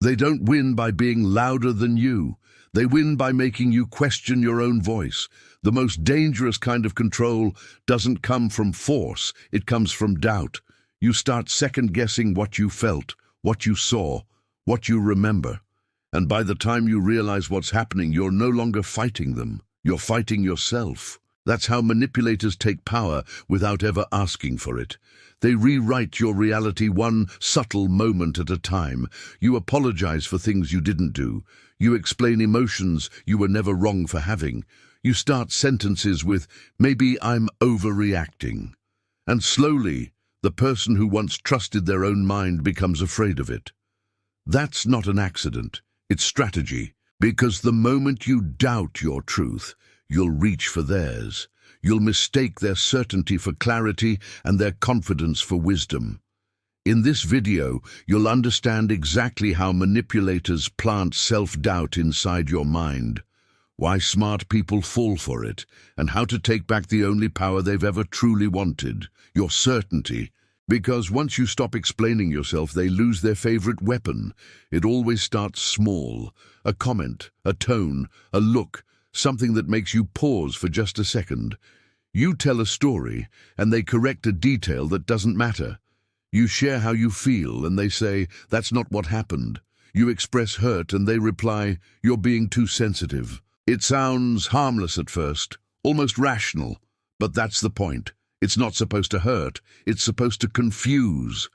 They don't win by being louder than you. They win by making you question your own voice. The most dangerous kind of control doesn't come from force, it comes from doubt. You start second-guessing what you felt, what you saw, what you remember. And by the time you realize what's happening, you're no longer fighting them. You're fighting yourself. That's how manipulators take power without ever asking for it. They rewrite your reality one subtle moment at a time. You apologize for things you didn't do. You explain emotions you were never wrong for having. You start sentences with, "Maybe I'm overreacting." And slowly, the person who once trusted their own mind becomes afraid of it. That's not an accident. It's strategy. Because the moment you doubt your truth, you'll reach for theirs. You'll mistake their certainty for clarity and their confidence for wisdom. In this video, you'll understand exactly how manipulators plant self-doubt inside your mind, why smart people fall for it, and how to take back the only power they've ever truly wanted, your certainty. Because once you stop explaining yourself, they lose their favorite weapon. It always starts small. A comment, a tone, a look, something that makes you pause for just a second. You tell a story, and they correct a detail that doesn't matter. You share how you feel, and they say, "That's not what happened." You express hurt, and they reply, "You're being too sensitive." It sounds harmless at first, almost rational, but that's the point. It's not supposed to hurt, it's supposed to confuse.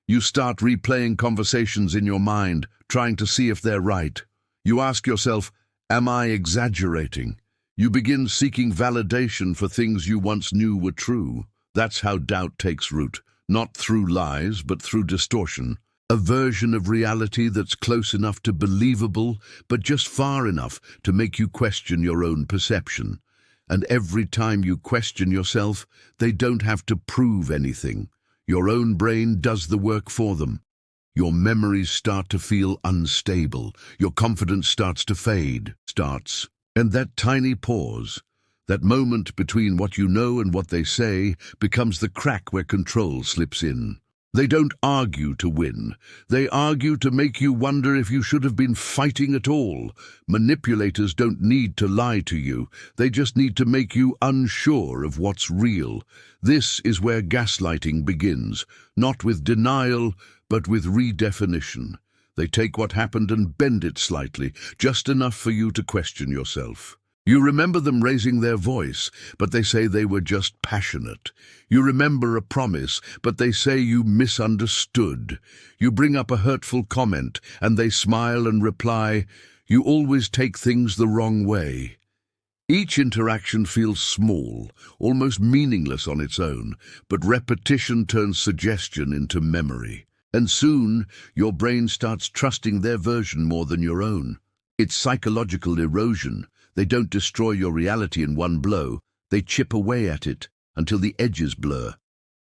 You start replaying conversations in your mind, trying to see if they're right. You ask yourself, "Am I exaggerating?" You begin seeking validation for things you once knew were true. That's how doubt takes root, not through lies, but through distortion. A version of reality that's close enough to believable, but just far enough to make you question your own perception. And every time you question yourself, they don't have to prove anything. Your own brain does the work for them. Your memories start to feel unstable. Your confidence starts to fade. And that tiny pause, that moment between what you know and what they say, becomes the crack where control slips in. They don't argue to win. They argue to make you wonder if you should have been fighting at all. Manipulators don't need to lie to you. They just need to make you unsure of what's real. This is where gaslighting begins, not with denial, but with redefinition. They take what happened and bend it slightly, just enough for you to question yourself. You remember them raising their voice, but they say they were just passionate. You remember a promise, but they say you misunderstood. You bring up a hurtful comment, and they smile and reply, "You always take things the wrong way." Each interaction feels small, almost meaningless on its own, but repetition turns suggestion into memory. And soon, your brain starts trusting their version more than your own. It's psychological erosion. They don't destroy your reality in one blow. They chip away at it until the edges blur.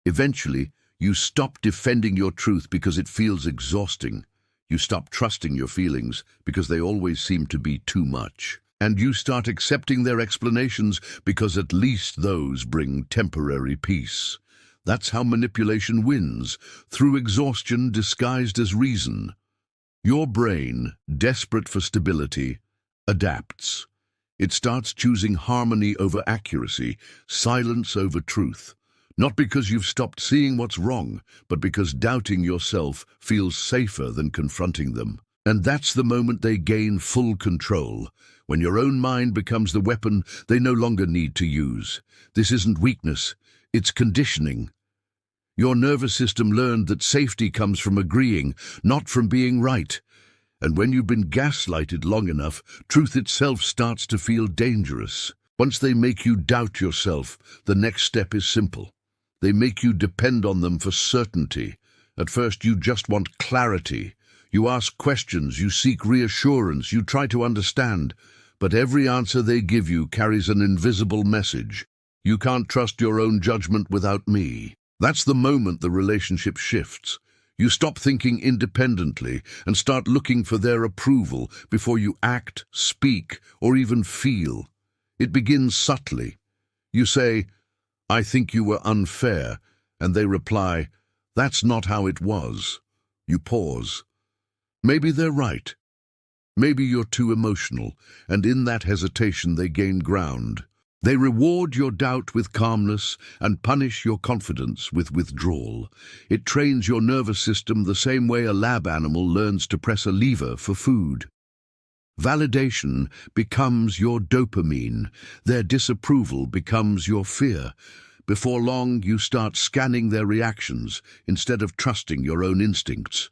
Eventually, you stop defending your truth because it feels exhausting. You stop trusting your feelings because they always seem to be too much. And you start accepting their explanations because at least those bring temporary peace. That's how manipulation wins, through exhaustion disguised as reason. Your brain, desperate for stability, adapts. It starts choosing harmony over accuracy, silence over truth. Not because you've stopped seeing what's wrong, but because doubting yourself feels safer than confronting them. And that's the moment they gain full control, when your own mind becomes the weapon they no longer need to use. This isn't weakness, it's conditioning. Your nervous system learned that safety comes from agreeing, not from being right. And when you've been gaslighted long enough, truth itself starts to feel dangerous. Once they make you doubt yourself, the next step is simple. They make you depend on them for certainty. At first, you just want clarity. You ask questions, you seek reassurance, you try to understand. But every answer they give you carries an invisible message. You can't trust your own judgment without me. That's the moment the relationship shifts. You stop thinking independently and start looking for their approval before you act, speak, or even feel. It begins subtly. You say, "I think you were unfair," and they reply, "That's not how it was." You pause. Maybe they're right. Maybe you're too emotional, and in that hesitation they gain ground. They reward your doubt with calmness and punish your confidence with withdrawal. It trains your nervous system the same way a lab animal learns to press a lever for food. Validation becomes your dopamine. Their disapproval becomes your fear. Before long, you start scanning their reactions instead of trusting your own instincts.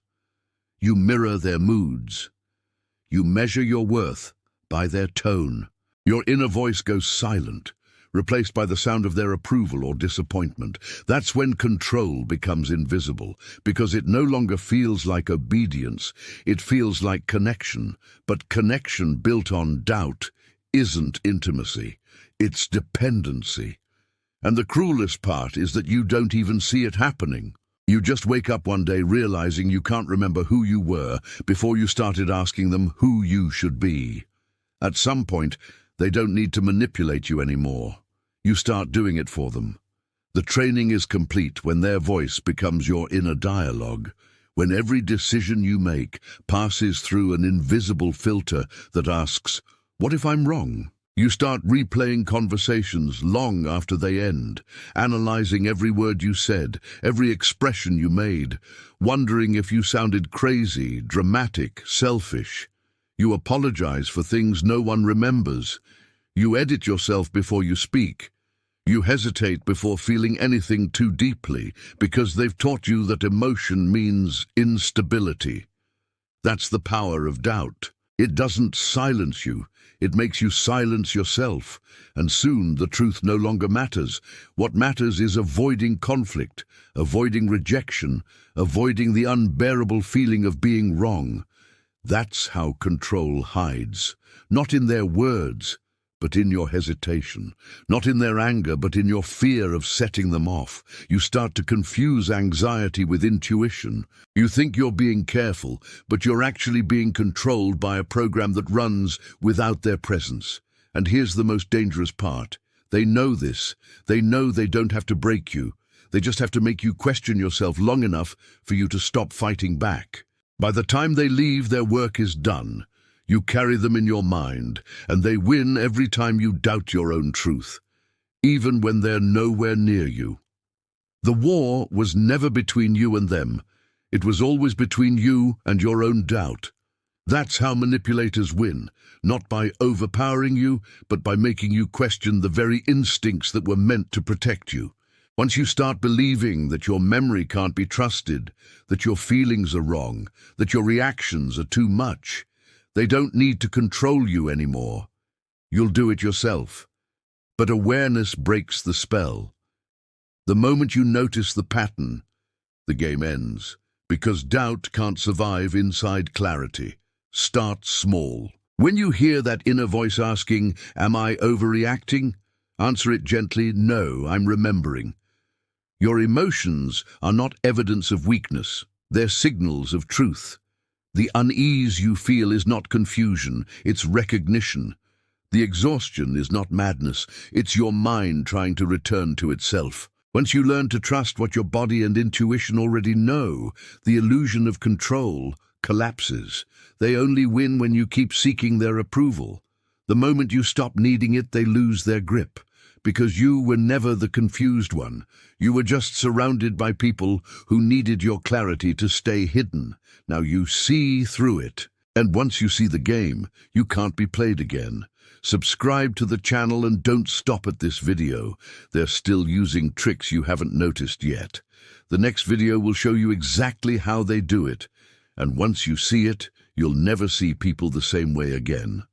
You mirror their moods. You measure your worth by their tone. Your inner voice goes silent, replaced by the sound of their approval or disappointment. That's when control becomes invisible, because it no longer feels like obedience, it feels like connection. But connection built on doubt isn't intimacy, it's dependency. And the cruelest part is that you don't even see it happening. You just wake up one day realizing you can't remember who you were before you started asking them who you should be. At some point, they don't need to manipulate you anymore. You start doing it for them. The training is complete when their voice becomes your inner dialogue, when every decision you make passes through an invisible filter that asks, "What if I'm wrong?" You start replaying conversations long after they end, analyzing every word you said, every expression you made, wondering if you sounded crazy, dramatic, selfish. You apologize for things no one remembers. You edit yourself before you speak. You hesitate before feeling anything too deeply because they've taught you that emotion means instability. That's the power of doubt. It doesn't silence you. It makes you silence yourself, and soon the truth no longer matters. What matters is avoiding conflict, avoiding rejection, avoiding the unbearable feeling of being wrong. That's how control hides, not in their words, but in your hesitation, not in their anger, but in your fear of setting them off. You start to confuse anxiety with intuition. You think you're being careful, but you're actually being controlled by a program that runs without their presence. And here's the most dangerous part. They know this. They know they don't have to break you. They just have to make you question yourself long enough for you to stop fighting back. By the time they leave, their work is done. You carry them in your mind, and they win every time you doubt your own truth, even when they're nowhere near you. The war was never between you and them. It was always between you and your own doubt. That's how manipulators win, not by overpowering you, but by making you question the very instincts that were meant to protect you. Once you start believing that your memory can't be trusted, that your feelings are wrong, that your reactions are too much, they don't need to control you anymore. You'll do it yourself. But awareness breaks the spell. The moment you notice the pattern, the game ends, because doubt can't survive inside clarity. Start small. When you hear that inner voice asking, "Am I overreacting?" answer it gently, "No, I'm remembering." Your emotions are not evidence of weakness. They're signals of truth. The unease you feel is not confusion, it's recognition. The exhaustion is not madness, it's your mind trying to return to itself. Once you learn to trust what your body and intuition already know, the illusion of control collapses. They only win when you keep seeking their approval. The moment you stop needing it, they lose their grip. Because you were never the confused one. You were just surrounded by people who needed your clarity to stay hidden. Now you see through it. And once you see the game, you can't be played again. Subscribe to the channel and don't stop at this video. They're still using tricks you haven't noticed yet. The next video will show you exactly how they do it. And once you see it, you'll never see people the same way again.